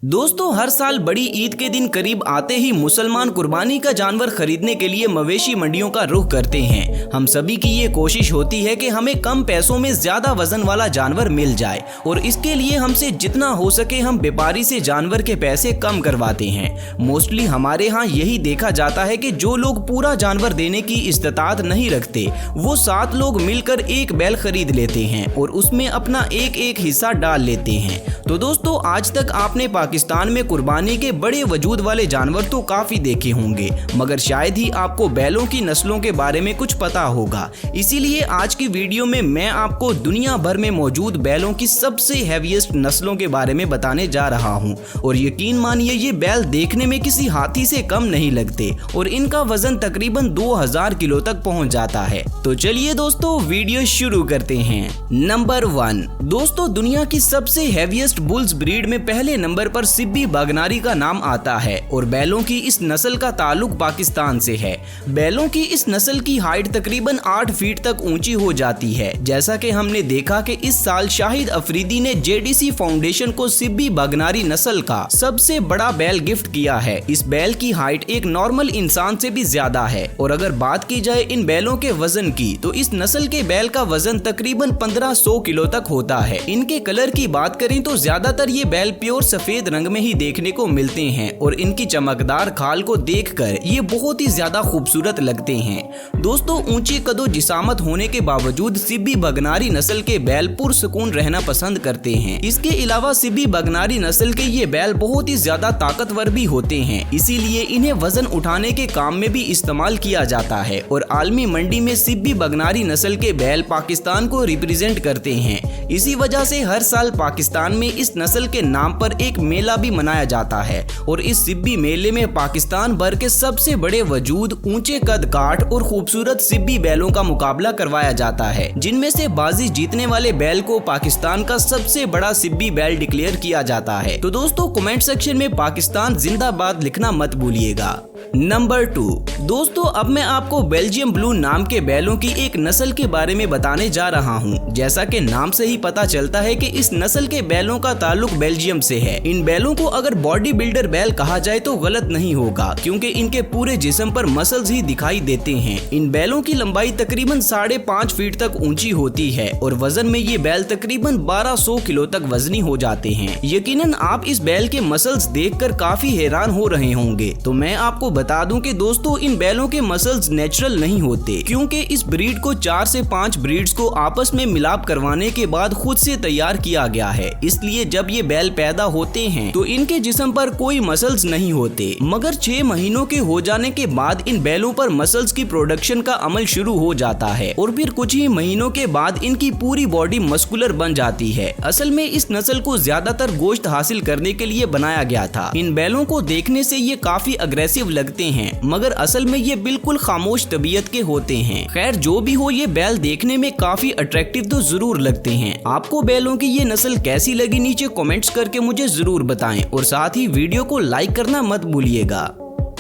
दोस्तों, हर साल बड़ी ईद के दिन करीब आते ही मुसलमान कुर्बानी का जानवर खरीदने के लिए मवेशी मंडियों का रुख करते हैं। हम सभी की ये कोशिश होती है कि हमें कम पैसों में ज्यादा वजन वाला जानवर मिल जाए और इसके लिए हमसे जितना हो सके हम व्यापारी से जानवर के पैसे कम करवाते हैं। मोस्टली हमारे यहाँ यही देखा जाता है कि जो लोग पूरा जानवर देने की इस्तात नहीं रखते वो 7 लोग मिलकर एक बैल खरीद लेते हैं और उसमें अपना एक एक हिस्सा डाल लेते हैं। तो दोस्तों, आज तक आपने पाकिस्तान में कुर्बानी के बड़े वजूद वाले जानवर तो काफी देखे होंगे, मगर शायद ही आपको बैलों की नस्लों के बारे में कुछ पता होगा। इसीलिए आज की वीडियो में मैं आपको दुनिया भर में मौजूद बैलों की सबसे हैवीएस्ट नस्लों के बारे में बताने जा रहा हूं। और यकीन मानिए, ये बैल देखने में किसी हाथी से कम नहीं लगते और इनका वजन तकरीबन 2000 किलो तक पहुंच जाता है। तो चलिए दोस्तों, वीडियो शुरू करते हैं। नंबर 1, दोस्तों, दुनिया की सबसे हैवीएस्ट बुल्स ब्रीड में पहले नंबर पर सिब्बी बागनारी का नाम आता है और बैलों की इस नस्ल का ताल्लुक पाकिस्तान से है। बैलों की इस नस्ल की हाइट तकरीबन 8 फीट तक ऊंची हो जाती है। जैसा कि हमने देखा कि इस साल शाहिद अफरीदी ने जेडीसी फाउंडेशन को सिब्बी बागनारी नस्ल का सबसे बड़ा बैल गिफ्ट किया है। इस बैल की हाइट एक नॉर्मल इंसान से भी ज्यादा है और अगर बात की जाए इन बैलों के वजन की तो इस नस्ल के बैल का वजन तकरीबन 1500 किलो तक होता है। इनके कलर की बात करें तो ज्यादातर ये बैल प्योर सफेद रंग में ही देखने को मिलते हैं और इनकी चमकदार खाल को देखकर ये बहुत ही ज्यादा खूबसूरत लगते हैं। दोस्तों, ऊंची कदो जिसामत होने के बावजूद सिब्बी बागनारी नस्ल के बैल पुरसुकून रहना पसंद करते हैं। इसके अलावा सिब्बी बागनारी नस्ल के ये बैल बहुत ही ज्यादा ताकतवर भी होते हैं, इसीलिए इन्हें वजन उठाने के काम में भी इस्तेमाल किया जाता है और आलमी मंडी में सिब्बी बागनारी नस्ल के बैल पाकिस्तान को रिप्रेजेंट करते हैं। इसी वजह से हर साल पाकिस्तान में इस नस्ल के नाम पर एक मेला भी मनाया जाता है और इस सिब्बी मेले में पाकिस्तान भर के सबसे बड़े वजूद, ऊंचे कद काठ और खूबसूरत सिब्बी बैलों का मुकाबला करवाया जाता है, जिनमें से बाजी जीतने वाले बैल को पाकिस्तान का सबसे बड़ा सिब्बी बैल डिक्लेयर किया जाता है। तो दोस्तों, कमेंट सेक्शन में पाकिस्तान जिंदाबाद लिखना मत भूलिएगा। नंबर 2, दोस्तों, अब मैं आपको बेल्जियम ब्लू नाम के बैलों की एक नस्ल के बारे में बताने जा रहा हूं। जैसा कि नाम से ही पता चलता है कि इस नस्ल के बैलों का ताल्लुक बेल्जियम से है। इन बैलों को अगर बॉडी बिल्डर बैल कहा जाए तो गलत नहीं होगा, क्योंकि इनके पूरे जिस्म पर मसल्स ही दिखाई देते हैं। इन बैलों की लंबाई तकरीबन 5.5 फीट तक ऊंची होती है और वजन में ये बैल तकरीबन 1200 किलो तक वजनी हो जाते हैं। यकीनन आप इस बैल के मसल्स देखकर काफी हैरान हो रहे होंगे। तो मैं आपको बता दूं कि दोस्तों, इन बैलों के मसल्स नेचुरल नहीं होते, क्योंकि इस ब्रीड को 4 से 5 ब्रीड्स को आपस में मिलाप करवाने के बाद खुद से तैयार किया गया है। इसलिए जब ये बैल पैदा होते हैं तो इनके जिस्म पर कोई मसल्स नहीं होते, मगर 6 महीनों के हो जाने के बाद इन बैलों पर मसल्स की प्रोडक्शन का अमल शुरू हो जाता है और फिर कुछ ही महीनों के बाद इनकी पूरी बॉडी मस्कुलर बन जाती है। असल में इस नस्ल को ज्यादातर गोश्त हासिल करने के लिए बनाया गया था। इन बैलों को देखने से ये काफी अग्रेसिव लगते हैं, मगर असल में ये बिल्कुल खामोश तबीयत के होते हैं। खैर, जो भी हो, ये बैल देखने में काफी अट्रैक्टिव तो जरूर लगते हैं। आपको बैलों की ये नस्ल कैसी लगी, नीचे कमेंट्स करके मुझे जरूर बताएं और साथ ही वीडियो को लाइक करना मत भूलिएगा।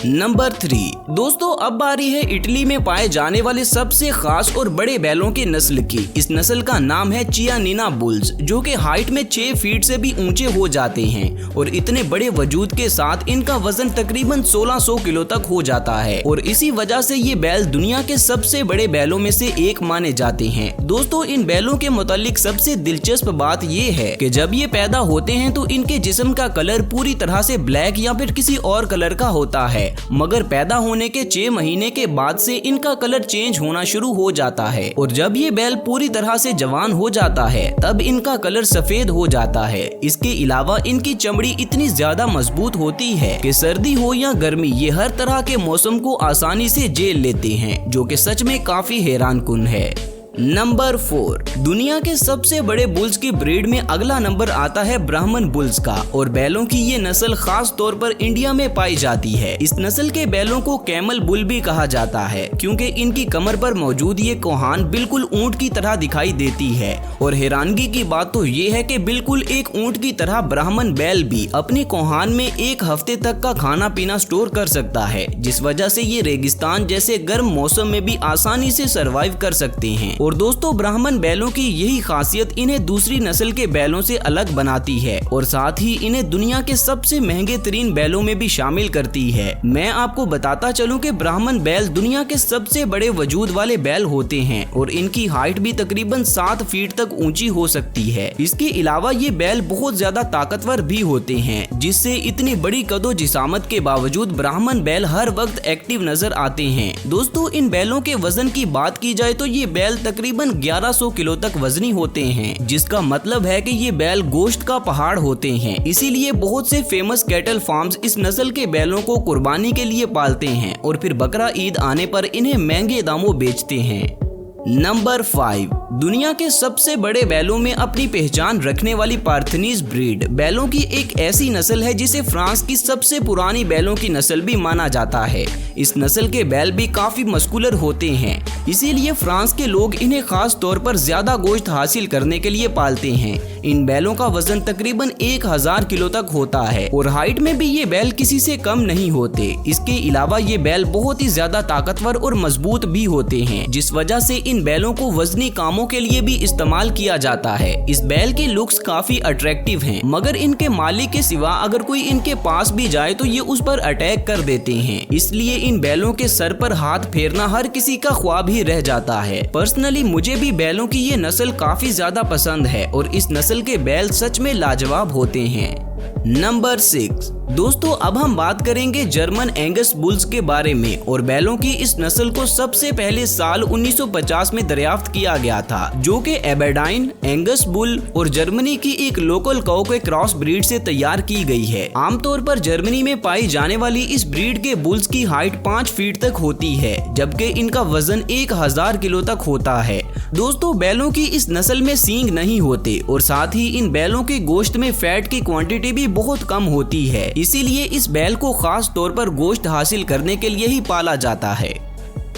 नंबर 3, दोस्तों, अब बारी है इटली में पाए जाने वाले सबसे खास और बड़े बैलों की नस्ल की। इस नस्ल का नाम है चियानिना बुल्स, जो कि हाइट में 6 फीट से भी ऊंचे हो जाते हैं और इतने बड़े वजूद के साथ इनका वजन तकरीबन 1600 किलो तक हो जाता है और इसी वजह से ये बैल दुनिया के सबसे बड़े बैलों में से एक माने जाते हैं। दोस्तों, इन बैलों के मुतालिक सबसे दिलचस्प बात ये है कि जब ये पैदा होते हैं तो इनके जिस्म का कलर पूरी तरह से ब्लैक या फिर किसी और कलर का होता है, मगर पैदा होने के 6 महीने के बाद से इनका कलर चेंज होना शुरू हो जाता है और जब ये बैल पूरी तरह से जवान हो जाता है तब इनका कलर सफेद हो जाता है। इसके अलावा इनकी चमड़ी इतनी ज्यादा मजबूत होती है कि सर्दी हो या गर्मी, ये हर तरह के मौसम को आसानी से झेल लेते हैं, जो कि सच में काफी हैरानकुन है। नंबर 4, दुनिया के सबसे बड़े बुल्स की ब्रीड में अगला नंबर आता है ब्राह्मण बुल्स का और बैलों की ये नस्ल खास तौर पर इंडिया में पाई जाती है। इस नस्ल के बैलों को कैमल बुल भी कहा जाता है, क्योंकि इनकी कमर पर मौजूद ये कोहान बिल्कुल ऊंट की तरह दिखाई देती है और हैरानगी की बात तो ये है कि बिल्कुल एक ऊंट की तरह ब्राह्मण बैल भी अपनी कोहान में 1 हफ्ते तक का खाना पीना स्टोर कर सकता है, जिस वजह से ये रेगिस्तान जैसे गर्म मौसम में भी आसानी से सर्वाइव कर सकते हैं और दोस्तों ब्राह्मण बैलों की यही खासियत इन्हें दूसरी नस्ल के बैलों से अलग बनाती है और साथ ही इन्हें दुनिया के सबसे महंगे तरीन बैलों में भी शामिल करती है। मैं आपको बताता चलूं कि ब्राह्मण बैल दुनिया के सबसे बड़े वजूद वाले बैल होते हैं और इनकी हाइट भी तकरीबन 7 फीट तक ऊंची हो सकती है। इसके अलावा ये बैल बहुत ज्यादा ताकतवर भी होते हैं, जिससे इतनी बड़ी कदो जिसामत के बावजूद ब्राह्मण बैल हर वक्त एक्टिव नजर आते हैं। दोस्तों इन बैलों के वजन की बात की जाए तो ये बैल तकरीबन 1100 किलो तक वजनी होते हैं, जिसका मतलब है कि ये बैल गोश्त का पहाड़ होते हैं। इसीलिए बहुत से फेमस कैटल फार्म्स इस नस्ल के बैलों को कुर्बानी के लिए पालते हैं और फिर बकरा ईद आने पर इन्हें महंगे दामों बेचते हैं। नंबर 5, दुनिया के सबसे बड़े बैलों में अपनी पहचान रखने वाली पार्थनीज ब्रीड बैलों की एक ऐसी नस्ल है जिसे फ्रांस की सबसे पुरानी बैलों की नस्ल भी माना जाता है। इस नस्ल के बैल भी काफी मस्कुलर होते हैं, इसीलिए फ्रांस के लोग इन्हें खास तौर पर ज्यादा गोश्त हासिल करने के लिए पालते हैं। इन बैलों का वजन तकरीबन 1000 किलो तक होता है और हाइट में भी ये बैल किसी से कम नहीं होते। इसके अलावा ये बैल बहुत ही ज्यादा ताकतवर और मजबूत भी होते हैं, जिस वजह से इन बैलों को वजनी कामों के लिए भी इस्तेमाल किया जाता है। इस बैल के लुक्स काफी अट्रैक्टिव हैं, मगर इनके मालिक के सिवा अगर कोई इनके पास भी जाए तो ये उस पर अटैक कर देते हैं। इसलिए इन बैलों के सर पर हाथ फेरना हर किसी का ख्वाब ही रह जाता है। पर्सनली मुझे भी बैलों की ये नस्ल काफी ज्यादा पसंद है और इस नस्ल के बैल सच में लाजवाब होते हैं। नंबर 6, दोस्तों अब हम बात करेंगे जर्मन एंगस बुल्स के बारे में और बैलों की इस नस्ल को सबसे पहले साल 1950 में दरियाफ्त किया गया था, जो कि एबरडाइन, एंगस बुल और जर्मनी की एक लोकल काऊ के क्रॉस ब्रीड से तैयार की गई है। आमतौर पर जर्मनी में पाई जाने वाली इस ब्रीड के बुल्स की हाइट 5 फीट तक होती है, जबकि इनका वजन 1000 किलो तक होता है। दोस्तों बैलों की इस नस्ल में सींग नहीं होते और साथ ही इन बैलों के गोश्त में फैट की क्वांटिटी भी बहुत कम होती है, इसीलिए इस बैल को खास तौर पर गोश्त हासिल करने के लिए ही पाला जाता है।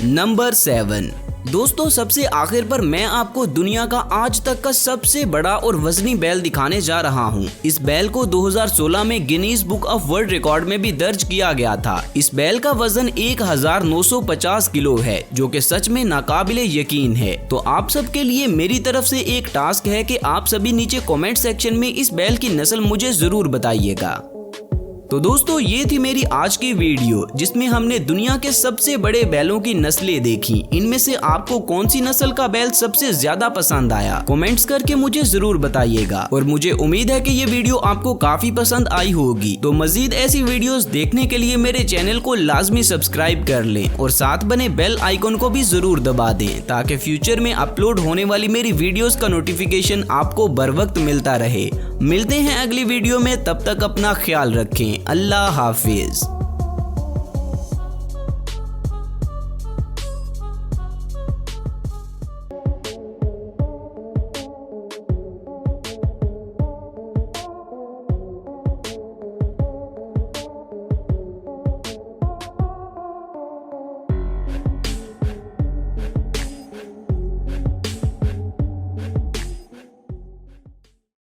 नंबर 7, दोस्तों सबसे आखिर पर मैं आपको दुनिया का आज तक का सबसे बड़ा और वजनी बैल दिखाने जा रहा हूं। इस बैल को 2016 में Guinness book of world record में भी दर्ज किया गया था। इस बैल का वजन 1950 किलो है, जो कि सच में नाकाबिले यकीन है। तो आप सबके लिए मेरी तरफ से एक टास्क है कि आप सभी नीचे कमेंट सेक्शन में इस बैल की नस्ल मुझे जरूर बताइएगा। तो दोस्तों ये थी मेरी आज की वीडियो, जिसमें हमने दुनिया के सबसे बड़े बैलों की नस्लें देखी। इनमें से आपको कौन सी नस्ल का बैल सबसे ज्यादा पसंद आया, कमेंट्स करके मुझे जरूर बताइएगा। और मुझे उम्मीद है कि ये वीडियो आपको काफी पसंद आई होगी। तो मजीद ऐसी वीडियोस देखने के लिए मेरे चैनल को लाजमी सब्सक्राइब कर लें और साथ बने बेल आइकन को भी जरूर दबा दें, ताकि फ्यूचर में अपलोड होने वाली मेरी वीडियोस का नोटिफिकेशन आपको बर वक्त मिलता रहे। मिलते हैं अगली वीडियो में, तब तक अपना ख्याल रखें। अल्लाह हाफिज।